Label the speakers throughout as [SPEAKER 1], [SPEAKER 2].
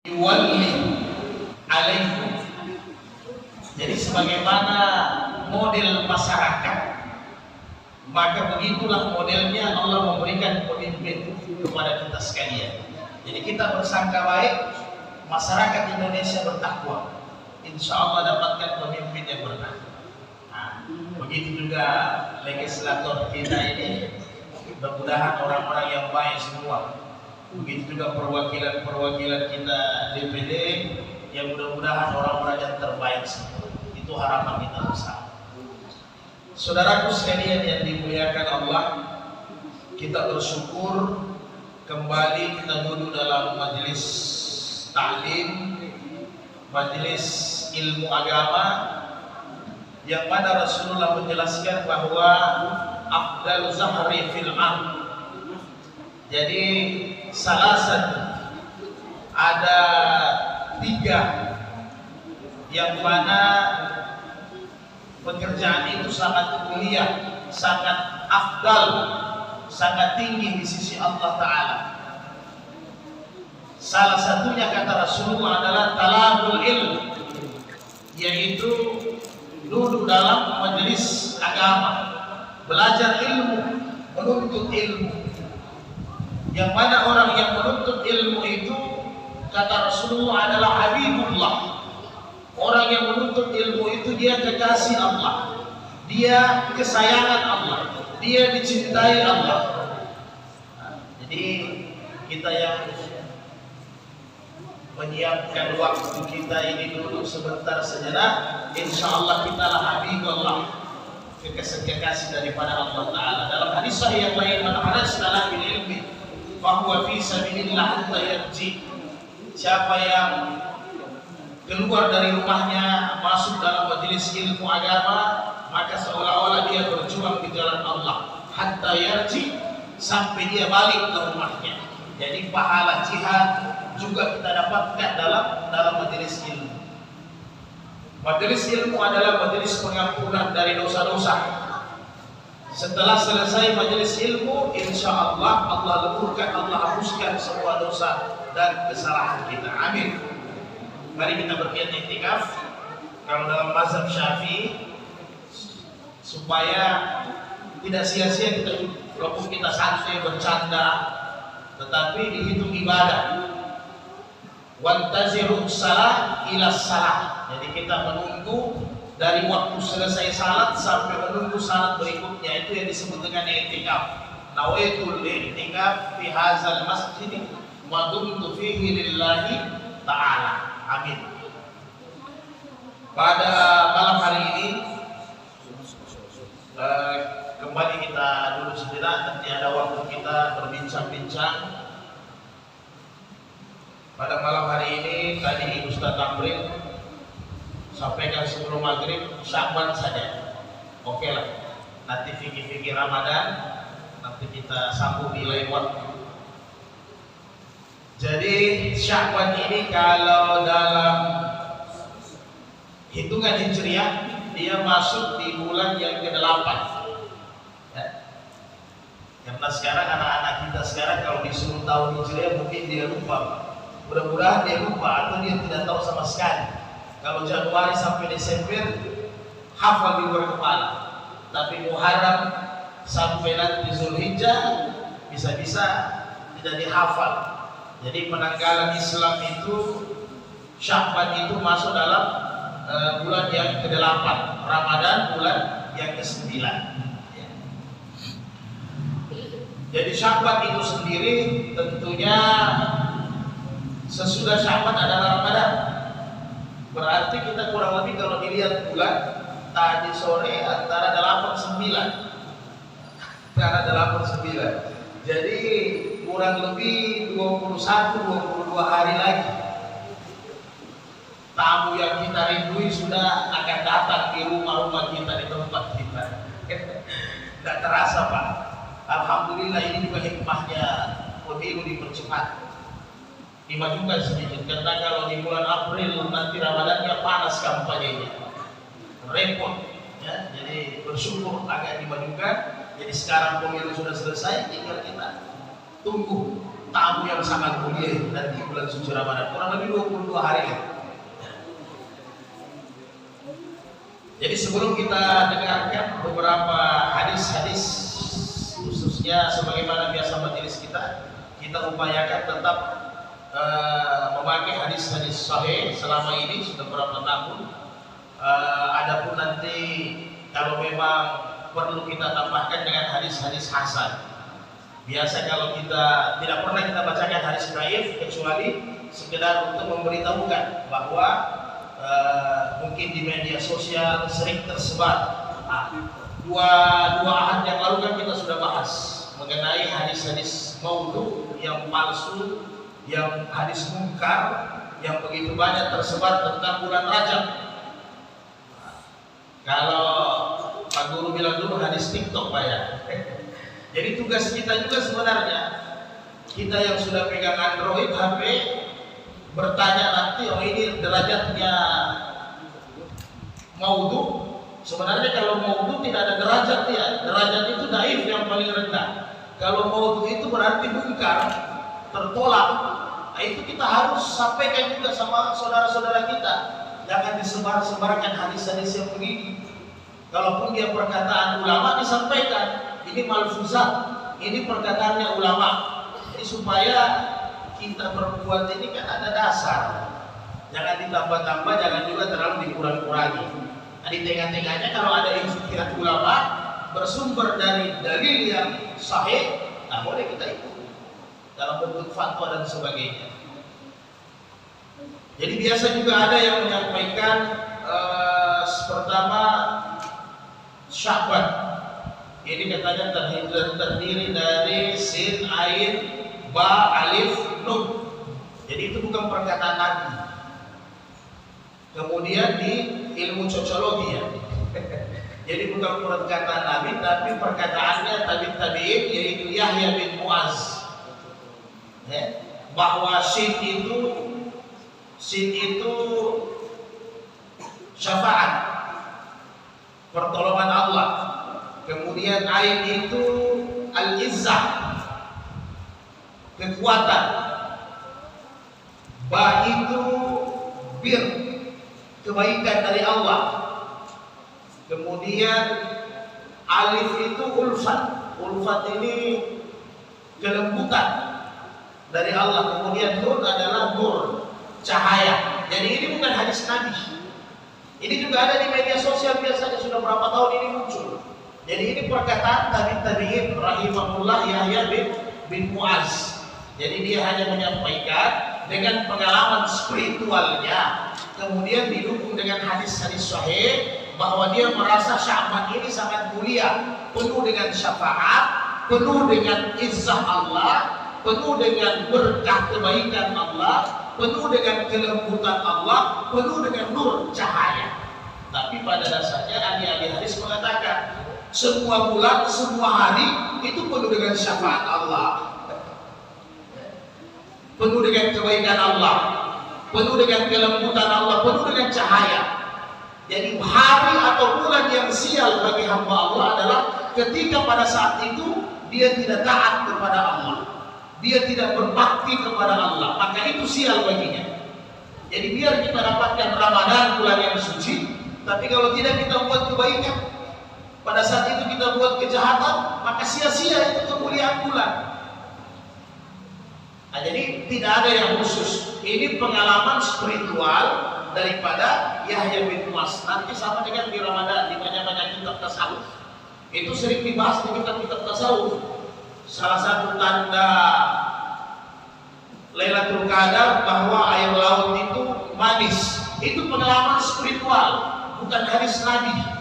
[SPEAKER 1] yuwalli alaikum. Jadi sebagaimana model masyarakat, maka begitulah modelnya Allah memberikan pemimpin kepada kita sekalian. Jadi kita bersangka baik, masyarakat Indonesia bertakwa, insya Allah dapatkan pemimpin yang bertakwa. Nah, begitu juga legislator kita ini, mudah-mudahan orang-orang yang baik semua. Begitu juga perwakilan-perwakilan kita DPD, yang mudah-mudahan orang-orang yang terbaik semua. Itu harapan kita bersama. Saudaraku sekalian yang dimuliakan Allah, kita bersyukur kembali kita duduk dalam majelis ta'lim, majelis ilmu agama, yang mana Rasulullah menjelaskan bahwa afdalu zahri fil am. Jadi salah satu ada 3 yang mana pekerjaan itu sangat mulia, sangat afdal, sangat tinggi di sisi Allah Ta'ala. Salah satunya kata Rasulullah adalah talabul ilmu, yaitu duduk dalam majelis agama, belajar ilmu, menuntut ilmu. Yang mana orang yang menuntut ilmu itu kata Rasulullah adalah habibullah. Orang yang menuntut ilmu itu dia kekasih Allah, dia kesayangan Allah, dia dicintai Allah. Nah, jadi kita yang menyiapkan waktu kita ini duduk sebentar sejenak, insya Allah kita lah habibullah, kekasih daripada Allah Ta'ala. Dalam hadis sahih yang lain, man harasna bil ilmi fahuwa fi sabilillah hatta yarji. Siapa yang keluar dari rumahnya masuk dalam majelis ilmu agama, maka seolah-olah dia berjuang di jalan Allah hatta yarji, sampai dia balik ke rumahnya. Jadi pahala jihad juga kita dapatkan dalam majelis ilmu. Majelis ilmu adalah majelis pengampunan dari dosa-dosa. Setelah selesai majelis ilmu, insya Allah Allah leburkan, Allah hapuskan semua dosa dan kesalahan kita. Amin. Mari kita berniat iktikaf. Kalau dalam mazhab Syafi'i, supaya tidak sia-sia kita, walaupun kita santai bercanda, tetapi dihitung ibadah. Wantaziru salah ila salah. Jadi kita menunggu dari waktu selesai salat sampai menunggu salat berikutnya, itu yang disebut dengan iktikaf. Nawaitul iktikaf fi hadzal masjid wa dumtu fihi lillahi ta'ala. Amin. Pada malam hari ini kembali kita dulu sejenak, nanti ada waktu kita berbincang-bincang. Pada malam hari ini tadi Ustaz Tamrin sampaikan sebelum maghrib Sya'ban saja. Oke lah. Nanti fikir-fikir Ramadan nanti kita sambung di lain waktu. Jadi Sya'ban ini kalau dalam hitungan Hijriah dia masuk di bulan yang ke-8. Ya. Karena sekarang anak-anak kita sekarang kalau disuruh tahu Hijriah mungkin dia lupa. Mudah-mudahan dia lupa atau dia tidak tahu sama sekali. Kalau Januari sampai Desember hafal di luar kepala, tapi Muharram sampai nanti Zulhijjah bisa-bisa tidak dihafal. Jadi penanggalan Islam itu Sya'ban itu masuk dalam bulan yang ke-8, Ramadan bulan yang ke-9. Ya. Jadi Sya'ban itu sendiri tentunya sesudah Sya'ban adalah Ramadan. Berarti kita kurang lebih kalau dilihat bulan tadi sore antara 8-9. Jadi kurang lebih 21-22 hari lagi. Tamu yang kita rindui sudah akan datang di rumah-rumah kita, di tempat kita. Tidak terasa Pak. Alhamdulillah ini juga hikmahnya pemilu dipercepat, dimajukan sedikit, karena kalau di bulan April nanti Ramadannya panas kampanyenya, repot ya. Jadi bersyukur agak dimajukan. Jadi sekarang pemilu sudah selesai, tinggal kita tunggu tamu yang sangat mulia nanti bulan suci Ramadan, kurang lebih 22 hari ya. Jadi sebelum kita dengarkan beberapa hadis-hadis, khususnya sebagaimana biasa majelis kita upayakan tetap memakai hadis-hadis sahih selama ini sudah berapa tahun. Adapun nanti kalau memang perlu kita tambahkan dengan hadis-hadis hasan. Biasa kalau kita tidak pernah kita bacakan hadis dhaif kecuali sekedar untuk memberitahukan bahwa mungkin di media sosial sering tersebar. Dua ahad yang lalu kan kita sudah bahas mengenai hadis-hadis maudhu yang palsu, yang hadis munkar yang begitu banyak tersebar tentang bulan Rajab. Kalau Pak Guru bilang dulu hadis TikTok Pak ya. Jadi tugas kita juga sebenarnya, kita yang sudah pegang Android HP bertanya nanti, oh ini derajatnya maudhu. Sebenarnya kalau maudhu tidak ada derajat ya, derajat itu dhaif yang paling rendah. Kalau maudhu itu berarti munkar, tertolak. Nah, itu kita harus sampaikan juga sama saudara-saudara kita. Jangan disebar-sebarkan hadis-hadis yang begini. Kalaupun dia perkataan ulama disampaikan. Ini malfuzat, ini perkataannya ulama. Jadi supaya kita berbuat ini kan ada dasar. Jangan ditambah-tambah, jangan juga terlalu dikurang-kurangi. Nah, di tengah-tengahnya kalau ada ijtihad ulama bersumber dari dalil yang sahih, nah boleh kita ikut dalam bentuk fatwa dan sebagainya. Jadi biasa juga ada yang menyampaikan pertama Sya'ban. Ini katanya terdiri dari sin, ain, ba, alif, nun. Jadi itu bukan perkataan Nabi. Kemudian di ilmu cocologi ya. Jadi bukan perkataan Nabi, tapi perkataannya tabi'in, yaitu Yahya bin Muaz. Ya, bahwa sin itu syafaat, pertolongan Allah. Kemudian ain itu al-izzah, kekuatan. Ba itu bir, kebaikan dari Allah. Kemudian alif itu ulfat. Ulfat ini kelembutan dari Allah. Kemudian nur adalah nur, cahaya. Jadi ini bukan hadis Nabi. Ini juga ada di media sosial biasanya, sudah berapa tahun ini muncul. Jadi ini perkataan tabi'in rahimahullah Yahya bin Muaz. Jadi dia hanya menyampaikan dengan pengalaman spiritualnya, kemudian didukung dengan hadis-hadis sahih bahwa dia merasa Sya'ban ini sangat mulia, penuh dengan syafaat, penuh dengan izzah Allah, penuh dengan berkah kebaikan Allah, penuh dengan kelembutan Allah, penuh dengan nur cahaya. Tapi pada dasarnya ahli-ahli hadis mengatakan semua bulan, semua hari itu penuh dengan syafaat Allah, penuh dengan kebaikan Allah, penuh dengan kelembutan Allah, penuh dengan cahaya. Jadi hari atau bulan yang sial bagi hamba Allah adalah ketika pada saat itu dia tidak taat kepada Allah, dia tidak berbakti kepada Allah, maka itu sial baginya. Jadi biar kita dapatkan Ramadan, bulan yang suci, tapi kalau tidak kita buat kebaikan, pada saat itu kita buat kejahatan, maka sia-sia itu kemuliaan bulan. Nah, jadi tidak ada yang khusus. Ini pengalaman spiritual daripada Yahya bin Muaz. Nanti sama dengan di Ramadan, di banyak-banyak kitab tasawuf. Itu sering dibahas di kitab-kitab tasawuf. Salah satu tanda Lailatul Qadar bahwa air laut itu manis. Itu pengalaman spiritual, bukan hadis Nabi.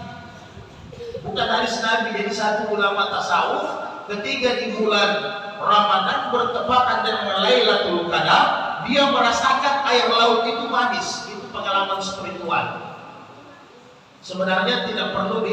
[SPEAKER 1] Bukan hadis Nabi. Jadi satu ulama tasawuf ketika di bulan Ramadan bertepatan dengan Lailatul Qadar, dia merasakan air laut itu manis. Itu pengalaman spiritual. Sebenarnya tidak perlu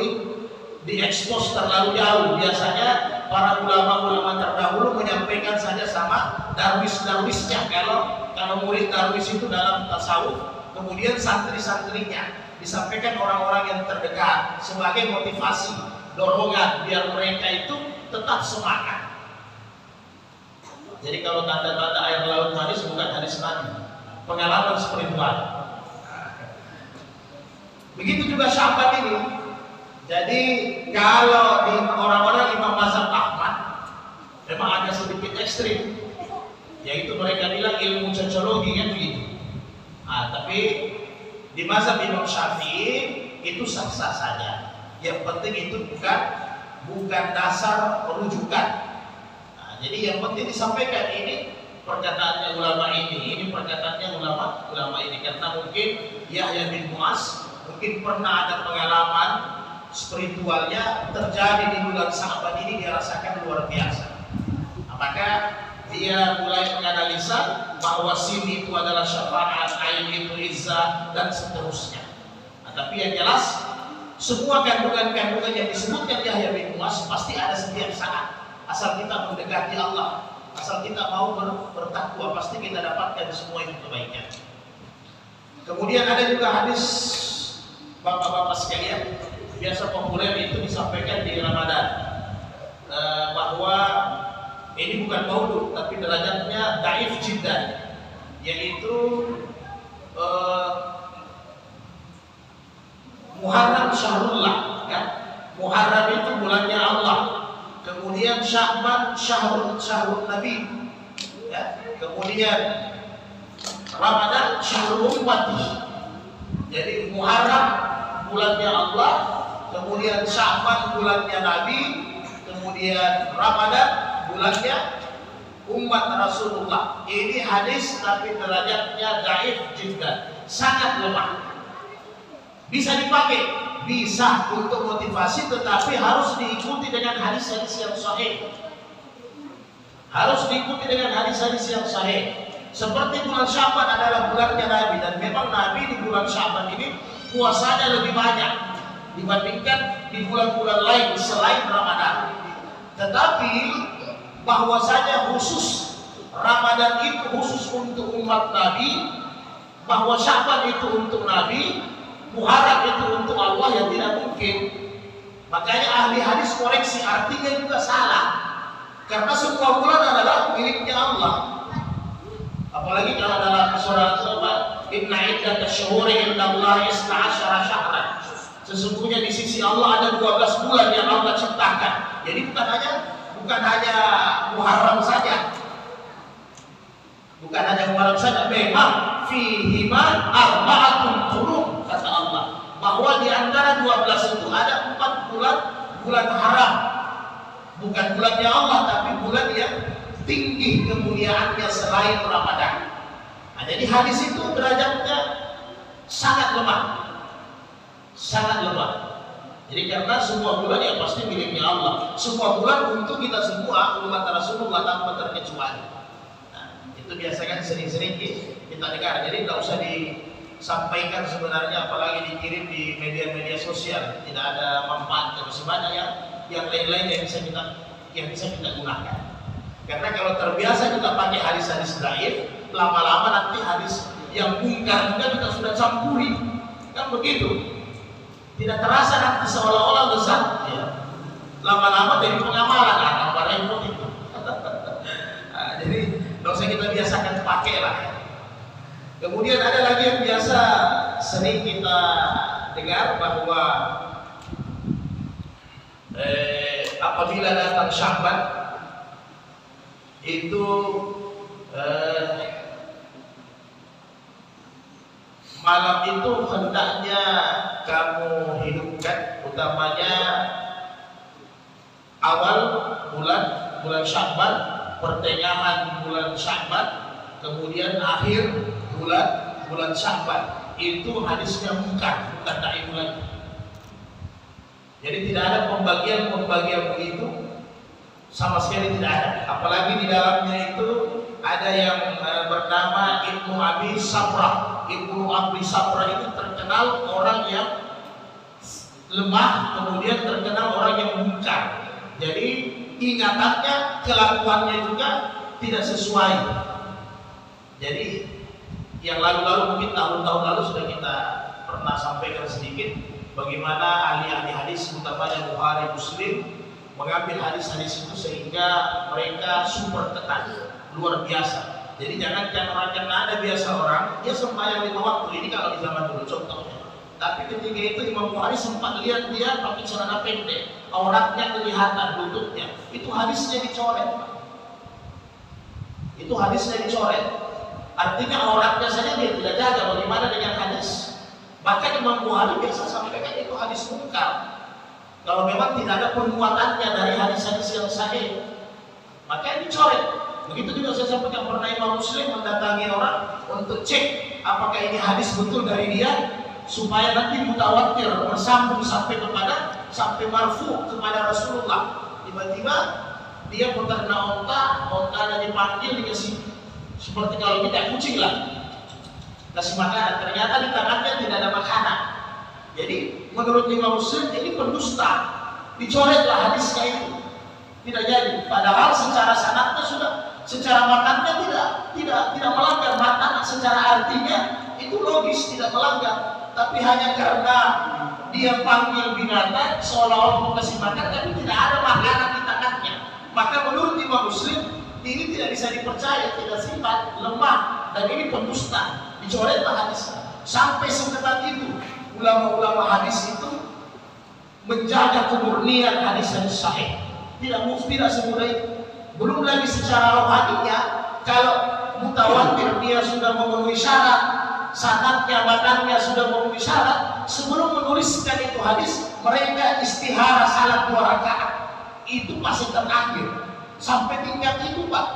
[SPEAKER 1] diekspos terlalu jauh. Biasanya para ulama-ulama terdahulu menyampaikan saja sama darwis-darwisnya. Kalau murid darwis itu dalam tasawuf, kemudian santri-santrinya disampaikan orang-orang yang terdekat sebagai motivasi, dorongan biar mereka itu tetap semangat. Jadi kalau tanda-tanda air laut manis bukan hadis Nabi, pengalaman spiritual. Begitu juga Sya'ban ini. Jadi kalau di orang-orang Imam Mazhab Ahmad memang ada sedikit ekstrim, yaitu mereka bilang ilmu cocologi kan begitu. Tapi di mazhab Imam Syafi'i itu sah-sah saja. Yang penting itu bukan dasar rujukan. Jadi yang penting disampaikan ini perkataannya ulama ini perkataannya ulama ini, karena mungkin Yahya bin Mu'az mungkin pernah ada pengalaman spiritualnya terjadi di bulan Sya'ban ini, dia rasakan luar biasa. Maka dia mulai menganalisa bahwa sini itu adalah syafaat, ain itu izzah dan seterusnya. Tapi yang jelas semua kandungan-kandungan yang disebutkan Yahya bin Mu'az pasti ada setiap saat. Asal kita mendekati Allah, asal kita mau bertakwa, pasti kita dapatkan semua itu kebaikan. Kemudian ada juga hadis bapak-bapak sekalian, biasa populer itu disampaikan di Ramadan, bahwa ini bukan maulud tapi derajatnya daif jiddan, yaitu Muharram syahrullah, kan? Muharram itu bulannya Allah. Kemudian Sya'ban syahrul Nabi, ya. Kemudian Ramadan syahrul ummati. Jadi Muharram bulannya Allah, kemudian Sya'ban bulannya Nabi, kemudian Ramadan bulannya umat Rasulullah. Ini hadis tapi derajatnya dhaif jiddan, sangat lemah. Bisa dipakai, bisa untuk motivasi, tetapi harus diikuti dengan hadis-hadis yang sahih. Harus diikuti dengan hadis-hadis yang sahih. Seperti bulan Sya'ban adalah bulannya Nabi, dan memang Nabi di bulan Sya'ban ini puasanya lebih banyak dibandingkan di bulan-bulan lain selain Ramadan. Tetapi bahwasanya khusus Ramadan itu khusus untuk umat Nabi, bahwa Sya'ban itu untuk Nabi, Muharram itu untuk Allah, yang tidak mungkin. Makanya ahli hadis koreksi, artinya juga salah, karena semua bulan adalah miliknya Allah. Apalagi kalau dalam surah Inna iddata syuhuri indallahi 12 syahran. Sesungguhnya di sisi Allah ada 12 bulan yang Allah ciptakan. Jadi bukan hanya Muharram saja. Bukan hanya Muharram saja, memang fihima arba'atun hurum, kata Allah, bahwa di antara 12 itu ada 4 bulan haram. Bukan bulannya Allah, tapi bulan yang tinggi kemuliaannya selain Ramadan. Nah, jadi hadis itu derajatnya sangat lemah. Sangat lemah. Jadi karena semua bulan yang pasti miliknya Allah. Semua bulan untuk kita semua umat Rasulullah tanpa terkecuali. Nah, itu biasanya sering-sering kita dengar. Jadi tidak usah disampaikan sebenarnya, apalagi dikirim di media-media sosial. Tidak ada manfaatnya. Masih banyak yang lain-lain yang bisa kita gunakan. Karena kalau terbiasa kita pakai hadis-hadis dhaif, lama-lama nanti hadis yang mungkar juga kita sudah campuri, kan begitu. Tidak terasa nanti seolah-olah lesat, ya. Lama-lama jadi pengamalan, apa repot itu. Nah, jadi tidak usah kita biasakan pakai lah. Kemudian ada lagi yang biasa sering kita dengar, bahwa apabila datang Sya'ban itu malam itu hendaknya kamu hidupkan, utamanya awal bulan Sya'ban, pertengahan bulan Sya'ban, kemudian akhir bulan Sya'ban. Itu hadisnya bukan dhaif lagi. Jadi tidak ada pembagian begitu, sama sekali tidak ada. Apalagi di dalamnya itu ada yang bernama Ibnu Abi Sabrah. Ibnu Abi Sabrah itu terkenal orang yang lemah, kemudian terkenal orang yang mungkar. Jadi ingatannya, kelakuannya juga tidak sesuai. Jadi yang lalu-lalu, mungkin tahun-tahun lalu sudah kita pernah sampaikan sedikit bagaimana ahli-ahli hadis, utamanya Bukhari, Muslim, mengambil hadis-hadis itu sehingga mereka super ketat. luar biasa. Jadi jangan orang ada biasa orang dia sembahyang 5 waktu ini kalau di zaman dulu contohnya. Tapi ketika itu Imam Bukhari sempat lihat dia pakai celana pendek, auratnya kelihatan, lututnya. Itu hadisnya dicoret. Itu hadisnya dicoret. Artinya auratnya saja dia tidak jaga. Bagaimana dengan hadis? Maka Imam Bukhari biasa sampaikan itu hadis munkar. Kalau memang tidak ada penguatannya dari hadis-hadis yang sahih, maka dicoret. Begitu juga saya sampaikan pernah Imam Muslim mendatangi orang untuk cek apakah ini hadis betul dari dia, supaya nanti mutawatir bersambung sampai marfu kepada Rasulullah. Tiba-tiba dia peternak ontanya dipanggil, dikasih seperti kalau kita kucing lah, kasih makanan. Ternyata di tangannya tidak ada makanan. Jadi menurut Imam Muslim ini pendusta, dicoretlah hadisnya itu, tidak jadi. Padahal secara sanadnya sudah, secara makannya tidak melanggar matan, secara artinya itu logis tidak melanggar. Tapi hanya karena dia panggil binatang seolah-olah mau kasih makan, tapi tidak ada makanan di tangannya. Maka menurut Imam Muslim ini tidak bisa dipercaya, tidak sifat, lemah, dan ini pendusta. Dicoretlah hadisnya. Sampai seketat itu ulama-ulama hadis itu menjaga kemurnian hadis-hadis sahih. Tidak semudah itu. Belum lagi secara rohaninya, kalau mutawatir dia sudah memenuhi syarat, sanadnya, matanya sudah memenuhi syarat, sebelum menuliskan itu hadis, mereka istihara salat 2 rakaat. Itu masih terakhir. Sampai tingkat itu, Pak.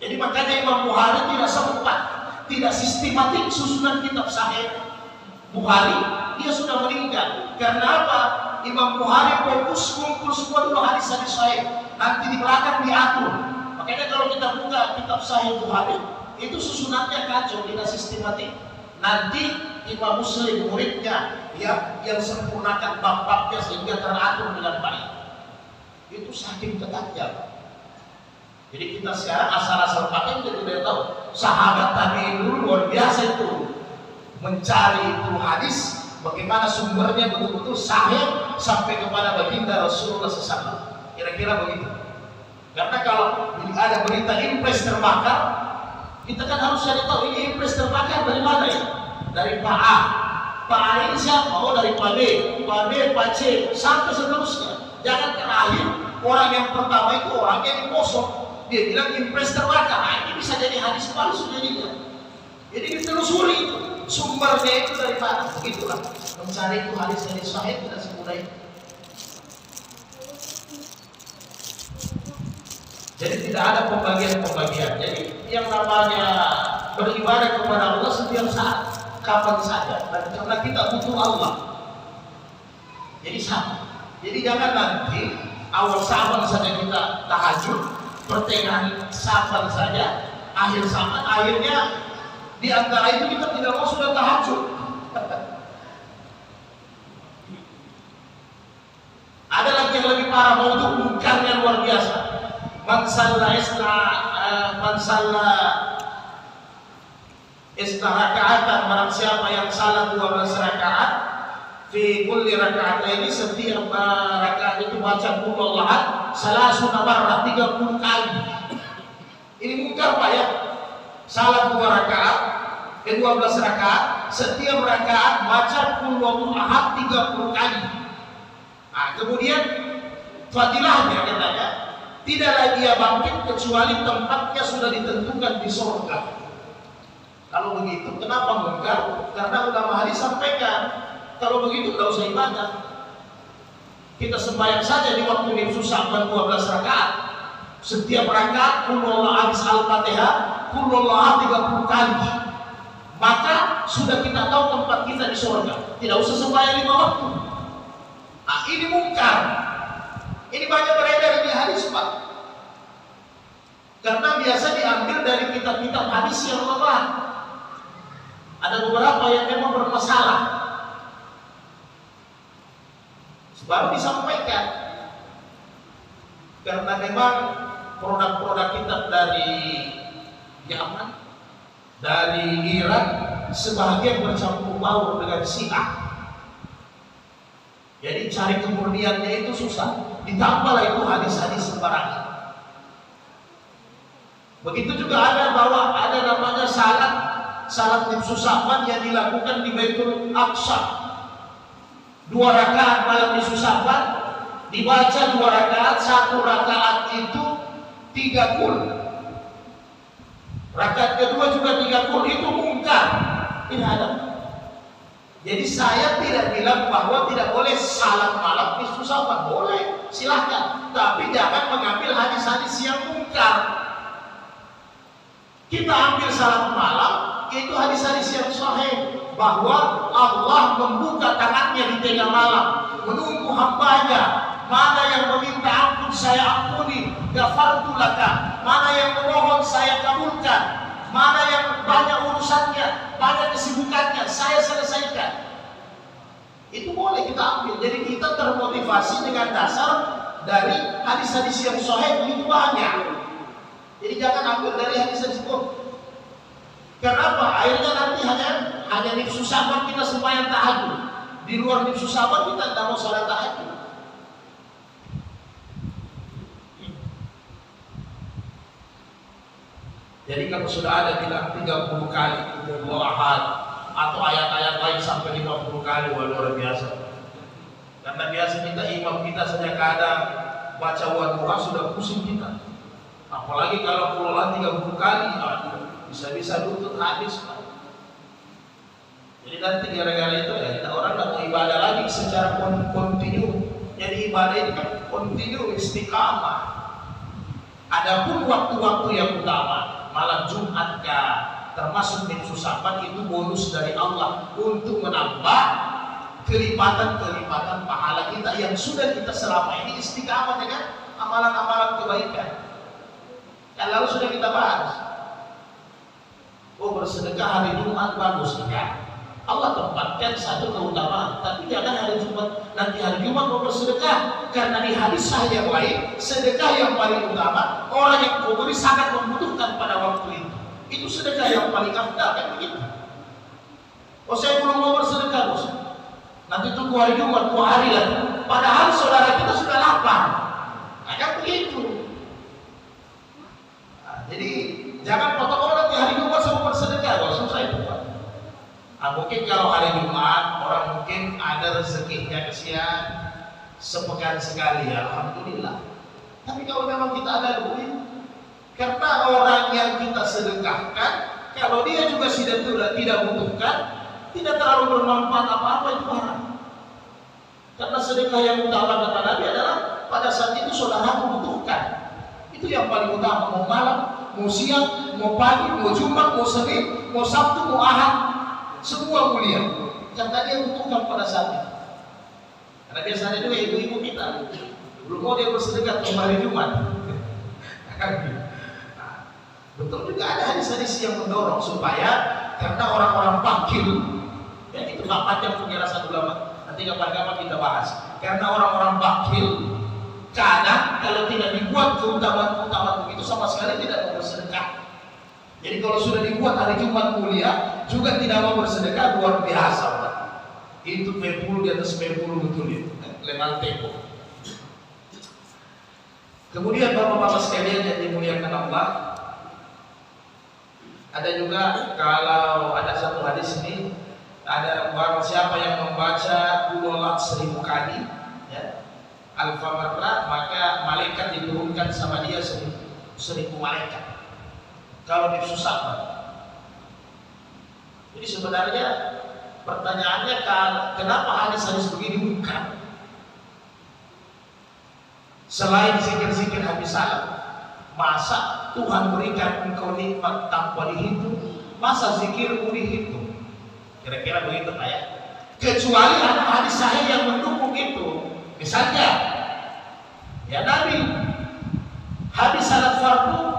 [SPEAKER 1] Jadi makanya Imam Bukhari tidak sempat, tidak sistematik susunan kitab sahih Bukhari. Dia sudah meninggal. Karena apa? Imam Bukhari fokus kumpul semua dulu hadis-hadis sahih. Nanti di belakang diatur. Makanya kalau kita buka kitab sahih Bukhari, itu susunannya kacau, tidak sistematik. Nanti Imam Muslim muridnya yang sempurnakan bab-babnya sehingga teratur dengan baik. Itu saking ketatnya. Jadi kita sekarang asal-asal pakai kita tidak tahu. Sahabat tabi'in dulu luar biasa itu mencari itu hadis, bagaimana sumbernya betul-betul sahih sampai kepada baginda Rasulullah SAW. Kira-kira begitu. Karena kalau ada berita impres terbakar, kita kan harus cari tahu ini impres terbakar dari mana ya? Dari Pak A. Pak A ini siapa? Oh dari Pak B, Pak B, Pak C, sampai seterusnya. Jangan terakhir orang yang pertama itu orang yang dikosong. Dia bilang impres terbakar. Nah, ini bisa jadi hadis palsu jadinya. Jadi ditelusuri sumbernya itu dari mana. Begitulah mencari itu hadis-hadis sahih tidak semudah itu. Jadi tidak ada pembagian-pembagian. Jadi yang namanya beribadah kepada Allah setiap saat, kapan saja. Dan karena kita butuh Allah, jadi sama. Jadi jangan nanti awal Sa'ban saja kita tahajud, pertengahan Sa'ban saja, akhirnya di antara itu kita tidak mau sudah tahajud. Ada lagi yang lebih parah, mau untuk mungkarnya luar biasa. Man salla isna raka'atan, barang siapa yang salat 12 rakaat, fi kulli raka'ataini, setiap rakaat itu baca qul huwallahu salasuna marrah, 30 kali. Ini mungkar Pak ya. Salat 2 rakaat, 12 rakaat, setiap rakaat baca qul huwallahu 30 kali. Nah, kemudian fadilahnya katanya, tidaklah dia bangkit kecuali tempatnya sudah ditentukan di surga. Kalau begitu, kenapa mungkar? Karena ulama hadis sampaikan, kalau begitu tidak usah ibadah. Kita sembahyang saja di waktu nifsu Sa'ban 12 rakaat. Setiap rakaat qul huwallahu habis Al-Fatihah, qul huwallahu 30 kali. Maka sudah kita tahu tempat kita di surga. Tidak usah sembahyang 5 waktu. Nah, ini mungkar. Ini banyak beredar di hadis, Pak. Karena biasa diambil dari kitab-kitab hadis yang lemah. Ada beberapa yang memang bermasalah. Baru disampaikan. Karena memang produk-produk kitab dari Yaman, dari Irak, sebagian bercampur baur dengan Syiah. Jadi cari kemurniannya itu susah. Ditambahlah itu hadis-hadis sembarangan. Begitu juga ada namanya salat nifsu Sa'ban yang dilakukan di Baitul Aqsa. 2 rakaat malam nifsu Sa'ban dibaca 2 rakaat, 1 rakaat itu 3 kul. Rakaat kedua juga 3 kul, itu mungkar. Tidak ada. Jadi saya tidak bilang bahwa tidak boleh salat malam nifsu Sa'ban, boleh, silahkan. Tapi jangan mengambil hadis-hadis yang mungkar. Kita ambil salat malam, itu hadis-hadis yang sahih bahwa Allah membuka tangannya di tengah malam menunggu hambanya. Mana yang meminta ampun saya ampuni, ghafartu laka. Mana yang memohon saya kabulkan. Mana yang banyak urusannya, banyak kesibukannya, saya selesaikan. Itu boleh kita ambil. Jadi kita termotivasi dengan dasar dari hadis-hadis yang sahih begitu banyak. Jadi jangan ambil dari hadis-hadis itu. Kenapa? Akhirnya nanti hanya nifsu Sa'ban kita sembahyang tahajud. Di luar nifsu Sa'ban kita tidak mau salat tahajud. Jadi kalau sudah ada kita 30 kali Qul Ahad atau ayat-ayat lain sampai 50 kali, wah luar biasa. Karena biasa kita imam kita saja kadang baca wadduha sudah pusing kita. Apalagi kalau pulang 30 kali, bisa-bisa lutut habis. Jadi nanti gara-gara itu ya kita orang tidak mau ibadah lagi secara kontinu. Jadi ibadah itu kan kontinu, istiqamah. Adapun waktu-waktu yang utama, malam Jumat termasuk nifsu Sa'ban, itu bonus dari Allah untuk menambah kelipatan-kelipatan pahala kita yang sudah kita selama ini istiqamah dengan amalan-amalan kebaikan. Yang lalu sudah kita bahas. Oh, bersedekah hari Jumat bagus ya. Allah tempatkan satu keutamaan, tapi jangan hari Jumat, nanti hari Jumat mau bersedekah. Karena di hadis sahih yang lain, sedekah yang paling utama orang yang kuburi sangat membutuhkan pada waktu itu. Itu sedekah yang paling afdal, kan begitu. Oh, saya belum mau bersedekah, bos. Nanti tunggu hari Jumat 2 hari lagi. Padahal saudara kita sudah lapar. Nah, kan begitu. Jadi jangan protokol nanti hari Jumat sama bersedekah, kalau susah itu Pak. Nah, mungkin kalau hari Jumat orang mungkin ada rezekinya kesian sepekan sekali, alhamdulillah. Tapi kalau memang kita ada duit, karena orang yang kita sedekahkan, kalau dia juga tidak butuhkan, tidak terlalu bermanfaat apa-apa, itu haram. Karena sedekah yang utama kata Nabi adalah pada saat itu saudara membutuhkan. Itu yang paling utama, mau malam, mau siang, mau pagi, mau Jumat, mau Senin, mau Sabtu, mau Ahad, semua mulia. Yang tadi yang butuhkan pada saat itu. Karena biasanya juga ibu-ibu kita belum mau dia bersedekah ke hari Jumat. Betul juga ada hadis-hadis yang mendorong supaya karena orang-orang pakil, ya itu nggak panjang penjelasan ulama. Nanti kapan-kapan kita bahas. Karena orang-orang pakil kadang kalau tidak dibuat keutamaan begitu sama sekali tidak mau bersedekah. Jadi kalau sudah dibuat hari Jumat mulia juga tidak mau bersedekah, luar biasa Pak. Itu 50 di atas 50 betul itu, lemal tempo. Kemudian bapak-bapak sekalian yang dimuliakan Allah, ada juga kalau ada satu hadis ini, ada barang siapa yang membaca Qul 1000 kali, ya, alfa marra, maka malaikat diturunkan sama dia 1000 malaikat. Kalau nifsu Sa'ban. Jadi sebenarnya pertanyaannya kenapa hadis-hadis begini bukan? Selain zikir-zikir habis salam, masa Tuhan berikan engkau nikmat tanpa dihitung? Masa zikirmu dihitung? Kira-kira begitu Pak ya? Kecuali ada hadis sahih yang mendukung itu. Misalnya, ya Nabi habis salat fardu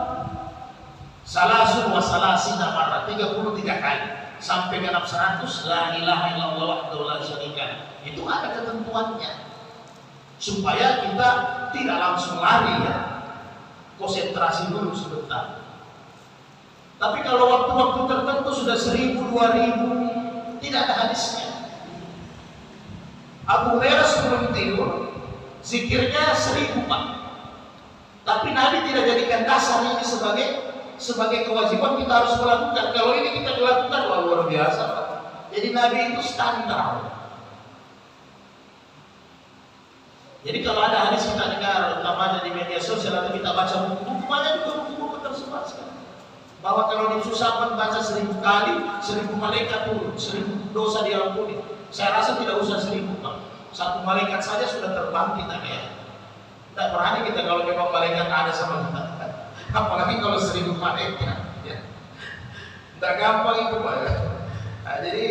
[SPEAKER 1] salasun wa salasina marra, 33 kali sampai genap 100, la ilaha illallah wahdahu la syarika. Itu ada ketentuannya supaya kita tidak langsung lari ya, konsentrasi dulu sebentar. Tapi kalau waktu-waktu tertentu sudah 1000, 2000, tidak ada hadisnya. Abu Hurairah sebelum tidur zikirnya 1000 Pak, tapi Nabi tidak jadikan dasar ini sebagai sebagai kewajiban kita harus melakukan. Kalau ini kita lakukan, luar biasa, Pak. Jadi Nabi itu standar. Jadi kalau ada hadis kita dengar, utamanya di media sosial atau kita baca buku-buku, banyak juga buku-buku tersebar sekarang, bahwa kalau disusahkan baca 1000 kali, 1000 malaikat turun, 1000 dosa diampuni. Saya rasa tidak usah 1000, Pak. 1 malaikat saja sudah terbang kita ya. Tidak berani kita kalau memang malaikat ada sama kita. Apalagi kalau 1000 malaikat. Ya. Tidak gampang itu, Pak. Nah, jadi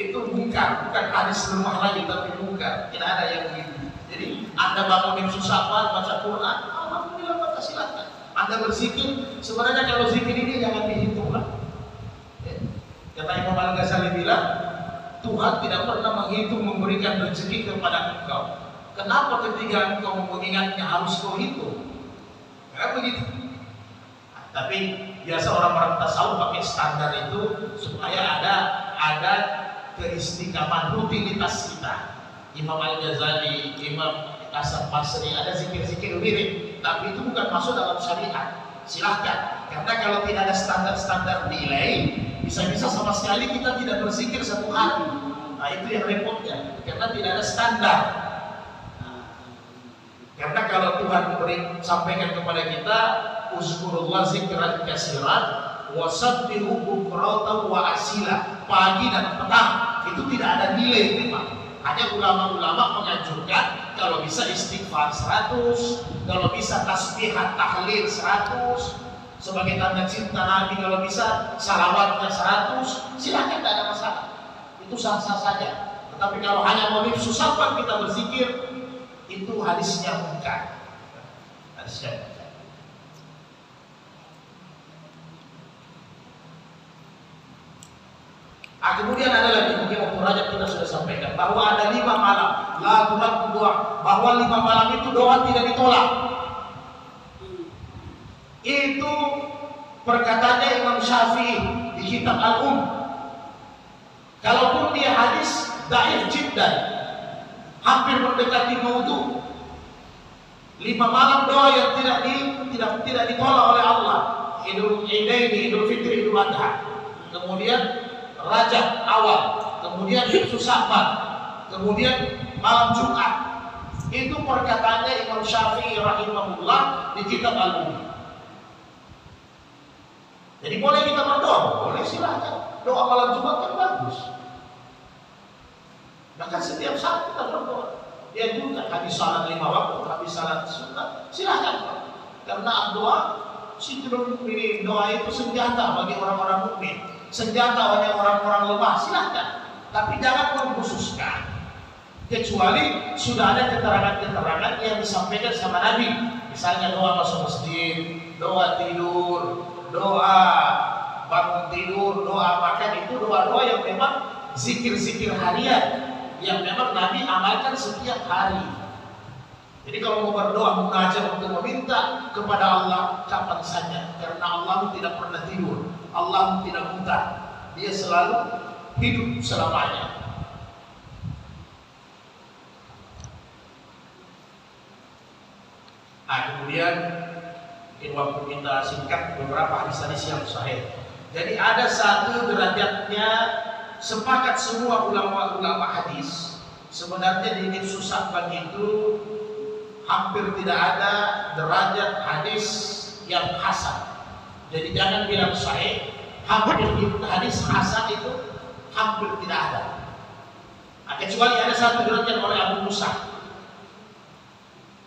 [SPEAKER 1] itu bukan hadis lemah lagi, tapi bukan. Tidak ada yang begitu. Jadi Anda bangun susahkan baca Quran, alhamdulillah, maka silakan. Anda berzikir, sebenarnya kalau zikir ini jangan dihitung lah. Ya. Kata Imam Al-Ghazali bilang, Tuhan tidak pernah menghitung memberikan rezeki kepada engkau. Kenapa ketika engkau mengingatnya harus kau hitung? Kayak begitu. Nah, tapi biasa orang-orang tasawuf pakai standar itu supaya ada keistiqaman rutinitas kita. Imam Al-Ghazali, Imam Hasan Basri ada zikir-zikir mirip, tapi itu bukan masuk dalam syariat. Silahkan, karena kalau tidak ada standar-standar nilai, bisa-bisa sama sekali kita tidak berzikir 1 hari. Nah itu yang repotnya, karena tidak ada standar. Karena kalau Tuhan sampaikan kepada kita, uzkurullah zikran katsiran wasabbihu bukratan wa asila, pagi dan petang, itu tidak ada nilai memang. Hanya ulama-ulama menganjurkan kalau bisa istighfar 100, kalau bisa tasbihat tahlil 100, sebagai tanda cinta Nabi kalau bisa salawatnya 100, silahkan, tidak ada masalah. Itu sah-sah saja. Tetapi kalau hanya mau susahkan kita berzikir, itu hadisnya bukan. Hadisnya bukan. Kemudian ada lagi, mungkin waktu Rajab kita sudah sampaikan, bahwa ada 5 malam, la turaddu doa, bahwa 5 malam itu doa tidak ditolak. Itu perkataannya Imam Syafi'i di kitab Kalaupun dia hadis dhaif jiddan, hampir mendekati maudhu. 5 malam doa yang tidak ditolak oleh Allah. Idul Idaini, Idul Fitri, Idul Adha. Kemudian Rajab awal, kemudian Sya'ban, kemudian malam Jumat. Itu perkataannya Imam Syafi'i rahimahullah di kitab Jadi boleh kita berdoa, boleh, silakan. Doa malam Jumat kan bagus. Bahkan setiap saat kita berdoa. Dia juga habis salat 5 waktu, habis salat sunat, silakan. Karena doa, doa itu senjata bagi orang-orang mukmin. Senjata oleh orang-orang lemah, silahkan, tapi jangan mengkhususkan kecuali sudah ada keterangan-keterangan yang disampaikan sama Nabi, misalnya doa masuk masjid, doa tidur, doa bangun tidur, doa makan, itu doa-doa yang memang zikir-zikir harian yang memang Nabi amalkan setiap hari. Jadi kalau mau berdoa, munajat untuk meminta kepada Allah kapan saja, karena Allah tidak pernah tidur, Allah tidak buta, Dia selalu hidup selamanya. Kemudian mungkin waktu kita singkat beberapa hadis-hadis yang sahih. Jadi ada satu derajatnya, sepakat semua ulama-ulama hadis. Sebenarnya di nifsus Sa'ban itu hampir tidak ada derajat hadis yang hasan. Jadi jangan bilang sahih, hampir hadis hasan itu hampir tidak ada. Kecuali ada satu derajat oleh Abu Musa.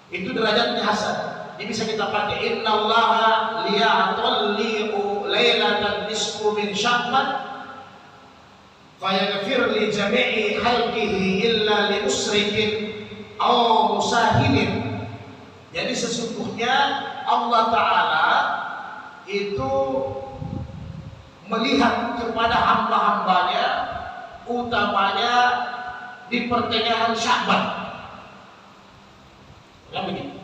[SPEAKER 1] Itu derajatnya hasan. Ini bisa kita pakai. Innallaha liya'talli'u lailatan nisfu min Sya'ban fayaghfir li jami'i khalqihi illa li musrikin aw musahilin. Jadi sesungguhnya Allah Ta'ala itu melihat kepada hamba-hambanya, utamanya di pertengahan Sya'ban. Kan begitu.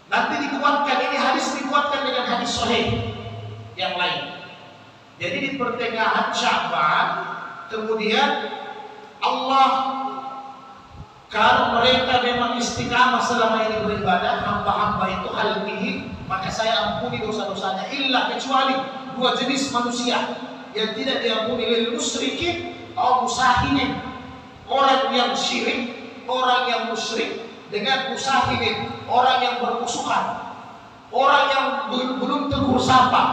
[SPEAKER 1] Nanti dikuatkan, ini hadis dikuatkan dengan hadis sahih yang lain. Jadi di pertengahan Sya'ban, kemudian Allah, kalau mereka memang istiqamah selama ini beribadah, hamba-hamba itu halqihi maka saya ampuni dosa-dosanya, illa kecuali dua jenis manusia yang tidak diampuni, lil musyrikin atau musahinin, orang yang syirik, orang yang musyrik, dengan musahinin, orang yang bermusuhan, orang yang belum tegur sapa,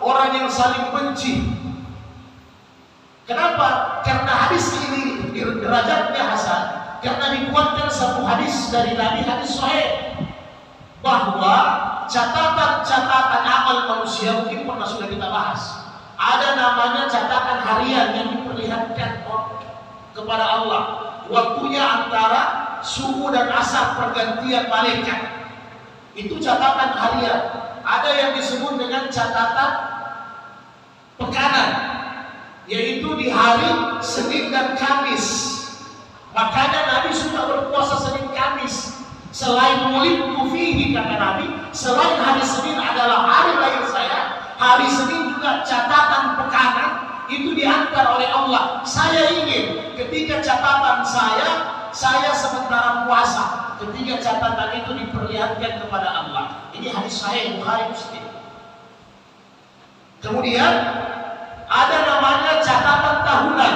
[SPEAKER 1] orang yang saling benci. Kenapa? Karena hadis ini derajatnya hasan, karena dikuatkan satu hadis dari Nabi, hadis sahih, bahwa catatan-catatan amal manusia mungkin pernah sudah kita bahas. Ada namanya catatan harian yang diperlihatkan kepada Allah. Waktunya antara subuh dan asar pergantian malaikat. Itu catatan harian. Ada yang disebut dengan catatan pekanan, yaitu di hari Senin dan Kamis. Makanya Nabi suka berpuasa Senin Kamis. Selain mulidku fihi, kata Nabi, selain hari Senin adalah hari lahir saya, hari Senin juga catatan pekanan itu diantar oleh Allah. Saya ingin ketika catatan saya sementara puasa, ketika catatan itu diperlihatkan kepada Allah. Ini hadis sahih Bukhari Muslim. Kemudian ada namanya catatan tahunan,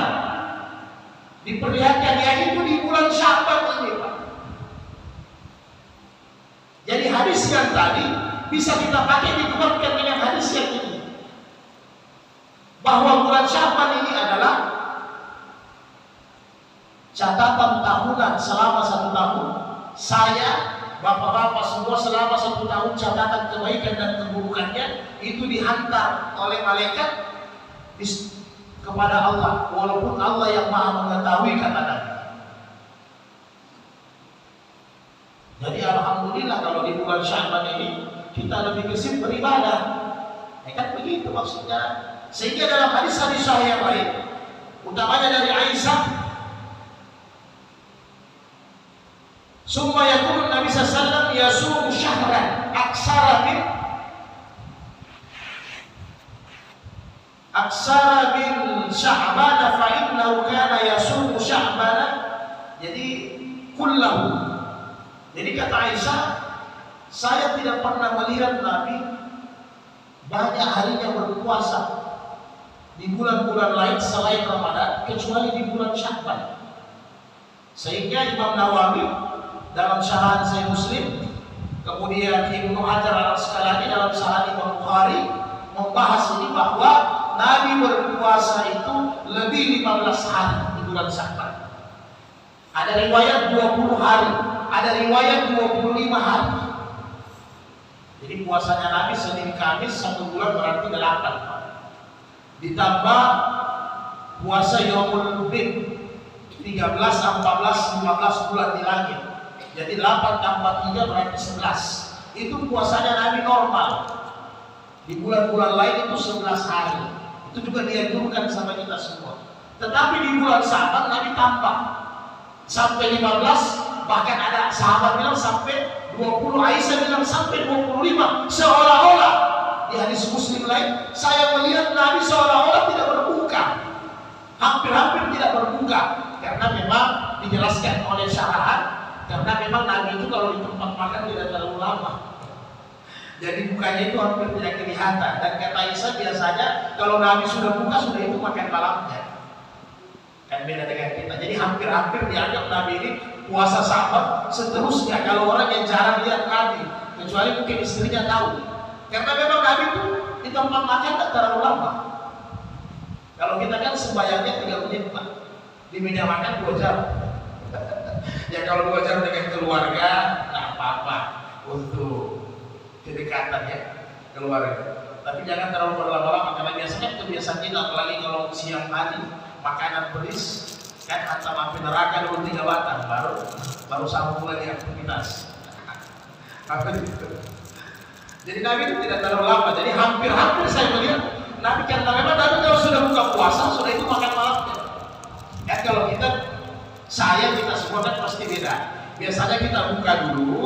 [SPEAKER 1] diperlihatkan yaitu di bulan Sya'ban ini, Pak. Jadi hadis yang tadi bisa kita pakai dikuatkan dengan hadis yang ini, bahwa bulan Sya'ban ini adalah catatan tahunan selama 1 tahun. Saya, bapak-bapak semua, selama 1 tahun catatan kebaikan dan keburukannya itu dihantar oleh malaikat kepada Allah, walaupun Allah yang Maha mengetahui, kata Nabi. Jadi alhamdulillah kalau di bulan Sya'ban ini kita lebih gesit beribadah. Kan begitu maksudnya. Sehingga dalam hadis-hadis sahih yang lain, utamanya dari Aisyah, summa yakunu Nabi sallallahu alaihi wasallam yasumu syahran aksara bin Sya'ban fa innahu kana yasumu Sya'ban, jadi kullahu. Jadi kata Aisyah, saya tidak pernah melihat Nabi banyak harinya berpuasa di bulan-bulan lain selain Ramadan, kecuali di bulan Sya'ban. Sehingga Imam Nawawi dalam syarahan Sahih Muslim, kemudian Ibnu Hajar al-Asqalani dalam syarah Imam Bukhari membahas ini, bahwa Nabi berpuasa itu lebih 15 hari di bulan Sya'ban. Ada riwayat 20 hari, ada riwayat 25 hari. Jadi puasanya Nabi Senin Kamis 1 bulan berarti 8. Ditambah puasa Yaumul Bid 13, 14, 15 bulan di langit. Jadi 8 tambah 3 berarti 11. Itu puasanya Nabi normal. Di bulan-bulan lain itu 11 hari. Itu juga dianjurkan sama kita semua. Tetapi di bulan Sya'ban Nabi tambah sampai 15, bahkan ada sahabat bilang sampai 20, Aisyah bilang sampai 25. Seolah-olah di hadis Muslim lain, saya melihat Nabi seolah-olah tidak berbuka, hampir-hampir tidak berbuka, karena memang dijelaskan oleh syarahan, karena memang Nabi itu kalau di tempat makan tidak terlalu lama. Jadi bukanya itu hampir tidak kelihatan. Dan kata Aisyah, biasanya kalau Nabi sudah buka, sudah itu makan malamnya. Kan beda dengan kita. Jadi hampir-hampir dianggap Nabi ini puasa Sya'ban seterusnya. Kalau orang yang jarang lihat Nabi, kecuali mungkin istrinya tahu. Karena memang Nabi itu di tempat makan tidak terlalu lama. Kalau kita kan sembayangnya 3 menit, Pak. Di meja makan 2 jam. Ya kalau 2 jam dengan keluarga, tak apa-apa untuk kedekatan ya keluarga. Tapi jangan terlalu berlama-lama, karena biasanya kebiasaan kita, apalagi kalau siang hari makanan pedas, kan hantam api neraka dulu 3 batang, baru sambung lagi aktivitas. Jadi Nabi itu tidak terlalu lama. Jadi hampir-hampir saya melihat Nabi, karena memang Nabi kalau sudah buka puasa, sudah itu makan malamnya. Kan kalau kita semua kan pasti beda. Biasanya kita buka dulu,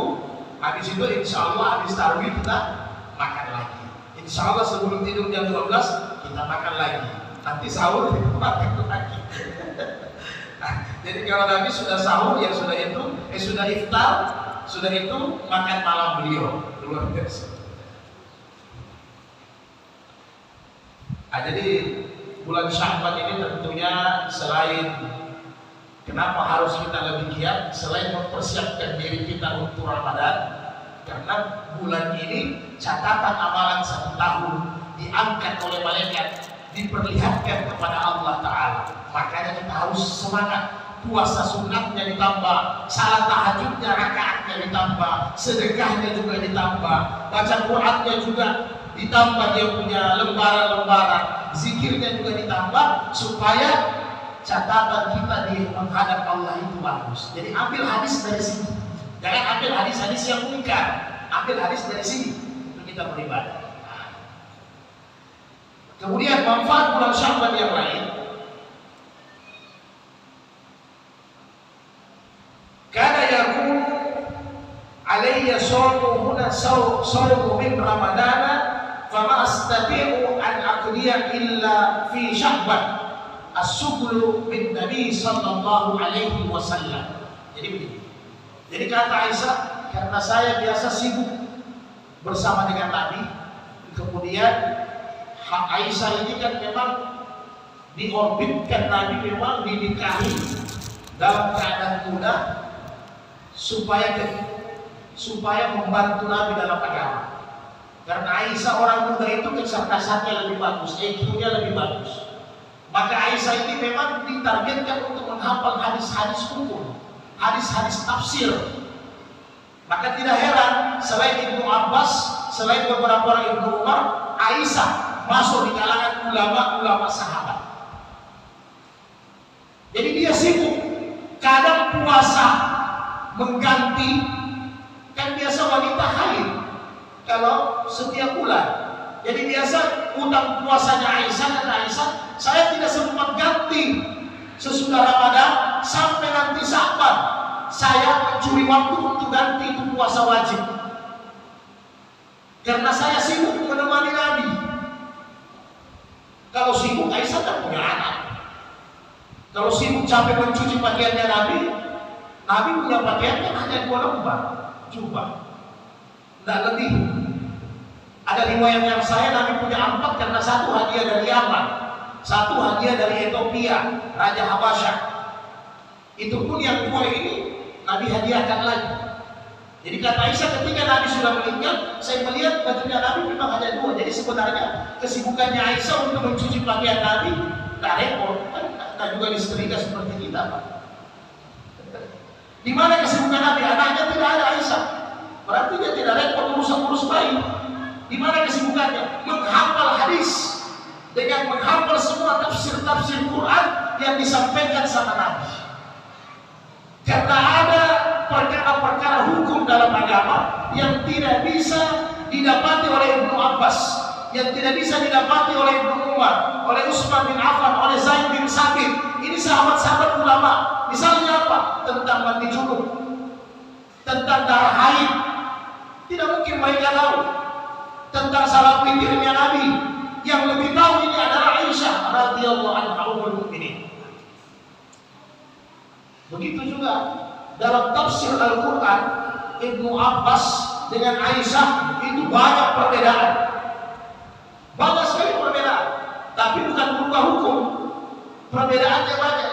[SPEAKER 1] habis itu insya Allah habis tarawih kita makan lagi. Insya Allah sebelum tidur jam 12 kita makan lagi. Nanti sahur kita makan lagi. Nah, jadi kalau Nabi sudah sahur, ya sudah itu, sudah iftar, sudah itu makan malam beliau. Luar biasa. Jadi bulan Sya'ban ini tentunya selain kenapa harus kita lebih giat, selain mempersiapkan diri kita untuk Ramadan, karena bulan ini catatan amalan 1 tahun diangkat oleh malaikat, diperlihatkan kepada Allah Ta'ala. Makanya kita harus semangat. Puasa sunatnya ditambah, salat tahajudnya rakaatnya ditambah, sedekahnya juga ditambah, baca Qur'annya juga ditambah, dia punya lembaran-lembaran, zikirnya juga ditambah, supaya catatan kita di menghadap Allah itu bagus. Jadi ambil hadis dari sini, jangan ambil hadis-hadis yang mungkar, ambil hadis dari sini untuk kita beribadah. Kemudian manfaat bulan Sya'ban yang lain, kana yakunu alayya shawmu huna shawmu min ramadana fama astati'u an aqdiya illa fi Sya'ban as-suglu min Nabi sallallahu alaihi wasallam. Jadi begini. Jadi kata Aisyah, karena saya biasa sibuk bersama dengan Nabi, kemudian Aisyah ini kan memang diorbitkan Nabi, memang dinikahi dalam keadaan muda supaya membantu Nabi dalam agama. Karena Aisyah orang muda itu kecerdasannya lebih bagus, IQ-nya lebih bagus. Maka Aisyah ini memang ditargetkan untuk menghafal hadis-hadis hukum, hadis-hadis tafsir. Maka tidak heran selain Ibnu Abbas, selain beberapa orang Ibnu Umar, Aisyah masuk di kalangan ulama-ulama sahabat. Jadi dia sibuk, kadang puasa mengganti, kan biasa wanita haid kalau setiap bulan. Jadi biasa utang puasanya Aisyah, kata Aisyah, saya tidak sempat ganti sesudah Ramadan sampai nanti Sya'ban, saya mencuri waktu untuk ganti itu puasa wajib, karena saya sibuk menemani Nabi. Kalau sibuk Aisyah tak punya anak, kalau sibuk capek mencuci pakaiannya Nabi punya pakaiannya hanya 2 lembar jubah, tidak lebih. Ada riwayat yang saya Nabi punya 4 karena 1 hadiah dari Yaman, 1 hadiah dari Ethiopia, Raja Habasyah. Itu pun yang 2 ini Nabi hadiahkan lagi. Jadi kata Aisyah, ketika Nabi sudah meninggal, saya melihat bajunya Nabi memang hanya 2. Jadi sebenarnya kesibukannya Aisyah untuk mencuci pakaian Nabi tidak repot, kan juga disetrika seperti kita, Pak. Di mana kesibukan Nabi? Anaknya tidak ada Aisyah, berarti dia tidak repot urus bayi. Di mana kesibukannya? Menghafal hadis, dengan menghafal semua tafsir Quran yang disampaikan sama Nabi. Karena ada perkara-perkara hukum dalam agama yang tidak bisa didapati oleh Ibnu Abbas, yang tidak bisa didapati oleh Ibnu Umar, oleh Utsman bin Affan, oleh Zaid bin Sabit. Ini sahabat-sahabat ulama. Misalnya apa? Tentang mandi junub, tentang darah haid, tidak mungkin mereka tahu. Tentang salah pikirnya Nabi, yang lebih tahu ini adalah Aisyah radhiyallahu anha ummul mukminin. Begitu juga dalam tafsir Al-Quran, Ibnu Abbas dengan Aisyah itu banyak perbedaan, banyak sekali perbedaan, tapi bukan berubah hukum. Perbedaannya banyak.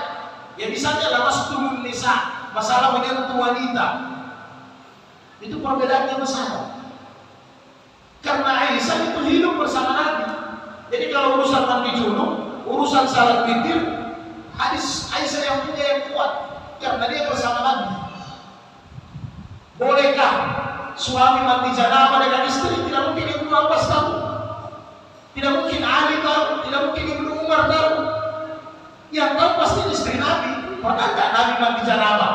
[SPEAKER 1] Ya misalnya lamastumul nisa, masalah menyentuh wanita, itu perbedaannya besar. Karena Aisyah itu hidup bersama Nabi. Jadi kalau urusan mandi junub, urusan salat witir, hadis Aisyah yang punya yang kuat, karena dia bersama Nabi. Bolehkah suami mandi janabah dengan istri? Tidak mungkin Ibnu Abbas tahu, tidak mungkin Ali tahu, tidak mungkin Ibnu Umar tahu. Yang tahu pasti istri Nabi. Pernah tak Nabi mandi janabah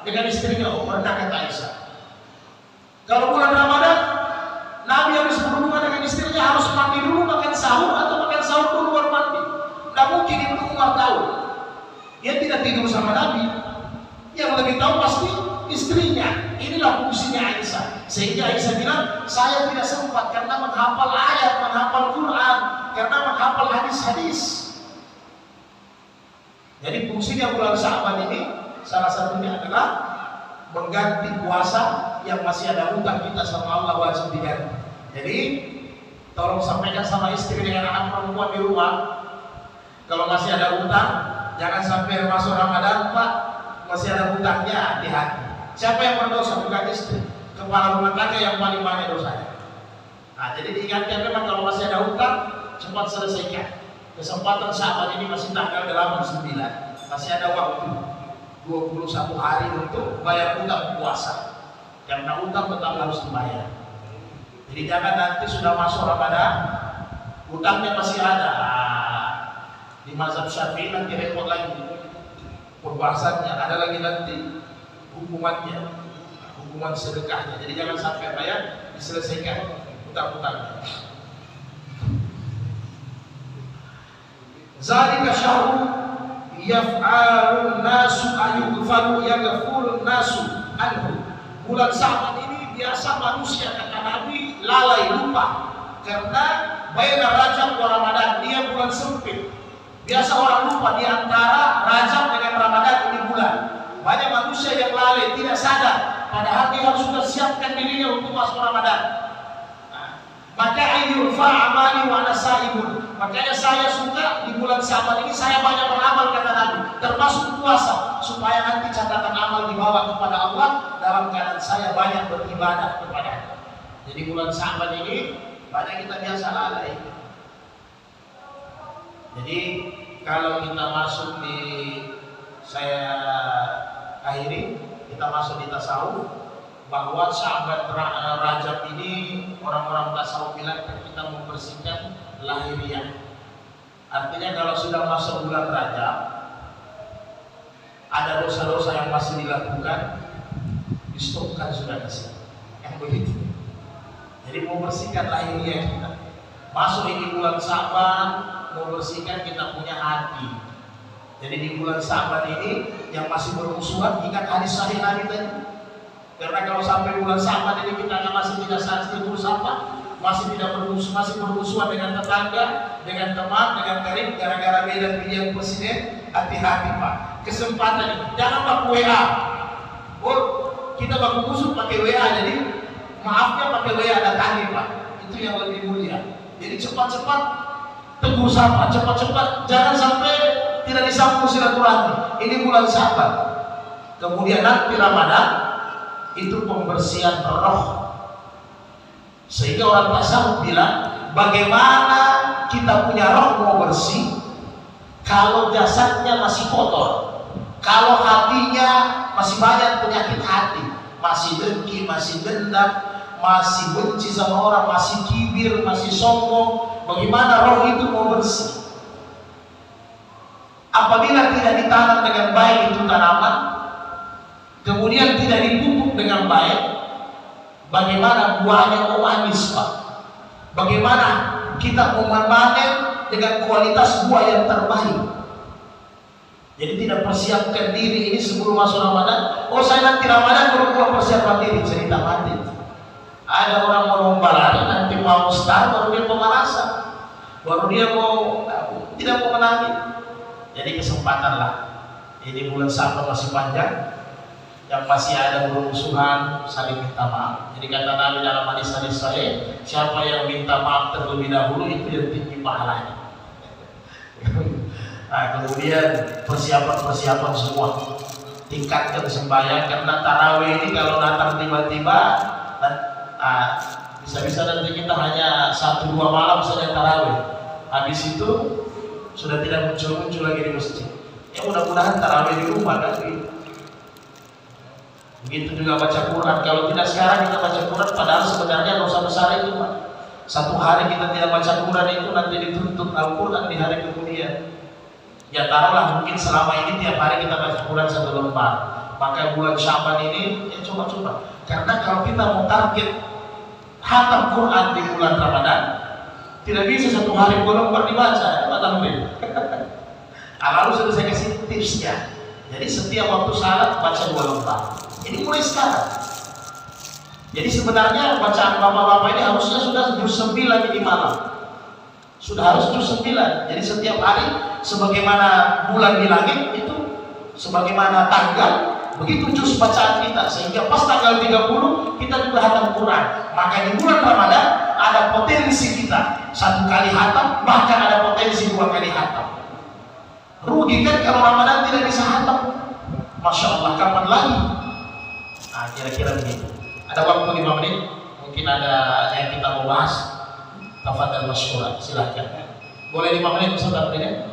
[SPEAKER 1] dengan istrinya? Oh, pernah, kata Aisyah. Kalau bulan Ramadan, Nabi habis berhubungan dengan istrinya harus mandi dulu, makan sahur, atau makan sahur dulu baru mandi. Tidak mungkin Ibnu Umar tahu. Dia tidak tidur sama Nabi. Yang lebih tahu pasti istrinya. Inilah fungsinya Aisyah. Sehingga Aisyah bilang, saya tidak sempat karena menghafal ayat, menghafal Quran, karena menghafal hadis-hadis. Jadi fungsinya bulan Sya'ban ini salah satunya adalah mengganti puasa yang masih ada utang kita sama Allah, wajib diganti. Jadi Tolong sampaikan sama istri dengan anak perempuan di rumah, kalau masih ada utang, jangan sampai masuk Ramadan, Pak, masih ada hutangnya, hati-hati. Siapa yang berdosa? Bukan istri. Kepala rumah tangga yang paling banyak dosanya. Nah, jadi diingatkan memang kalau masih ada hutang, cepat selesaikan. Kesempatan sahabat ini masih tanggal 8-9, masih ada waktu 21 hari untuk bayar hutang puasa. Karena hutang tetap harus dibayar. Jadi jangan nanti sudah masuk Ramadan, hutangnya masih ada. Di mazhab Syafi'i nanti repot lagi pembahasannya, ada lagi nanti hukumannya, hukuman sedekahnya. Jadi jangan sampai bayar, diselesaikan hutang-hutangnya. Zalika syahru yaf'alun nasu ayyughfalu yaghfurun nasu anhu. Bulan Sya'ban ini biasa manusia, kata Nabi, lalai lupa karena baina Rajab wa Ramadan, dia bulan sempit. Biasa orang lupa di antara Rajab dengan Ramadan ini bulan. Banyak manusia yang lalai, tidak sadar, padahal dia harus sudah siapkan dirinya untuk masuk Ramadan. Maka ayyurfa amali wa ana sa'imun. Makanya saya suka di bulan Sya'ban ini saya banyak beramal, kata Nabi, termasuk puasa, supaya nanti catatan amal dibawa kepada Allah dalam keadaan saya banyak beribadah kepada Allah. Jadi bulan Sya'ban ini banyak kita biasa lalai. Jadi kalau kita masuk di, saya akhiri, kita masuk di tasawuf, bahwa Sya'ban Rajab ini orang-orang tasawuf bilang kita membersihkan lahiriah. Artinya kalau sudah masuk bulan Rajab, ada dosa-dosa yang masih dilakukan, di-stopkan sudah di sini. Yang begitu. Jadi membersihkan lahiriah kita. Masuk ini bulan Sya'ban, membersihkan kita punya hati. Jadi di bulan Sya'ban ini yang masih bermusuhan, ingat hadis sahih Nabi tadi. Karena kalau sampai bulan Sya'ban ini kita masih tidak saling bersama, masih tidak bermusuh, masih bermusuhan dengan tetangga, dengan teman, dengan karib, gara-gara beda pilihan presiden, hati-hati Pak. Kesempatan ini, jangan pakai WA. Oh, kita baku musuh pakai WA, jadi maafnya pakai WA, datangi Pak. Itu yang lebih mulia. Jadi cepat-cepat teguh sapa, cepat-cepat, jangan sampai tidak disambung silaturahmi. Ini bulan Sya'ban. Kemudian nanti Ramadan itu pembersihan roh. Sehingga orang tasawuf bilang, bagaimana kita punya roh mau bersih kalau jasadnya masih kotor, kalau hatinya masih banyak penyakit hati, masih dengki, masih dendam, masih benci sama orang, masih kibir, masih sombong. Bagaimana roh itu mau bersih? Apabila tidak ditanam dengan baik itu tanaman, kemudian tidak dipupuk dengan baik, bagaimana buahnya manis Pak? Bagaimana kita memanen dengan kualitas buah yang terbaik? Jadi tidak persiapkan diri ini sebelum masuk Ramadan. Oh, saya nanti Ramadan baru persiapan diri, cerita mati. Ada orang mau lomba lari, nanti mau start, baru dia pemanasan, baru dia mau tidak mau menangi. Jadi kesempatan lah. Ini bulan Sya'ban masih panjang. Yang masih ada bermusuhan, saling minta maaf. Jadi kata Nabi dalam hadis-hadis sahih, siapa yang minta maaf terlebih dahulu itu yang tinggi pahalanya. Nah, kemudian persiapan semua, tingkatkan sembahyang, karena tarawih ini kalau datang tiba-tiba, bisa-bisa nanti kita hanya 1-2 malam saja tarawih. Habis itu sudah tidak muncul-muncul lagi di masjid. Ya mudah-mudahan tarawih di rumah kan gitu. Begitu juga baca Quran. Kalau tidak sekarang kita baca Quran, padahal sebenarnya dosa besar itu Pak. Satu hari kita tidak baca Quran itu nanti dituntut Al-Quran di hari kemudian. Ya taruhlah mungkin selama ini tiap hari kita baca Quran 1 lembar. Maka bulan Sya'ban ini ya coba-coba. Karena kalau kita mau target khatam Quran di bulan Ramadan, tidak bisa 1 hari 2 lembar dibaca, lalu sudah saya kasih tipsnya. Jadi setiap waktu salat baca 2 lembar. Ini mulai sekarang. Jadi sebenarnya bacaan bapak-bapak ini harusnya sudah juz 9 ini malam. Sudah harus juz 9. Jadi setiap hari sebagaimana bulan di langit itu, sebagaimana tanggal begitu juz bacaan kita, sehingga pas tanggal 30 kita juga hatam Quran. Maka di bulan Ramadan ada potensi kita 1 kali hatam, bahkan ada potensi 2 kali hatam. Rugi kan kalau Ramadan tidak bisa hatam? Masya Allah, kapan lagi? Nah, kira-kira begitu. Ada waktu 5 menit, mungkin ada yang kita mau bahas. Tafadhal masykuran, silahkan. Boleh 5 menit Ustaz Abdul?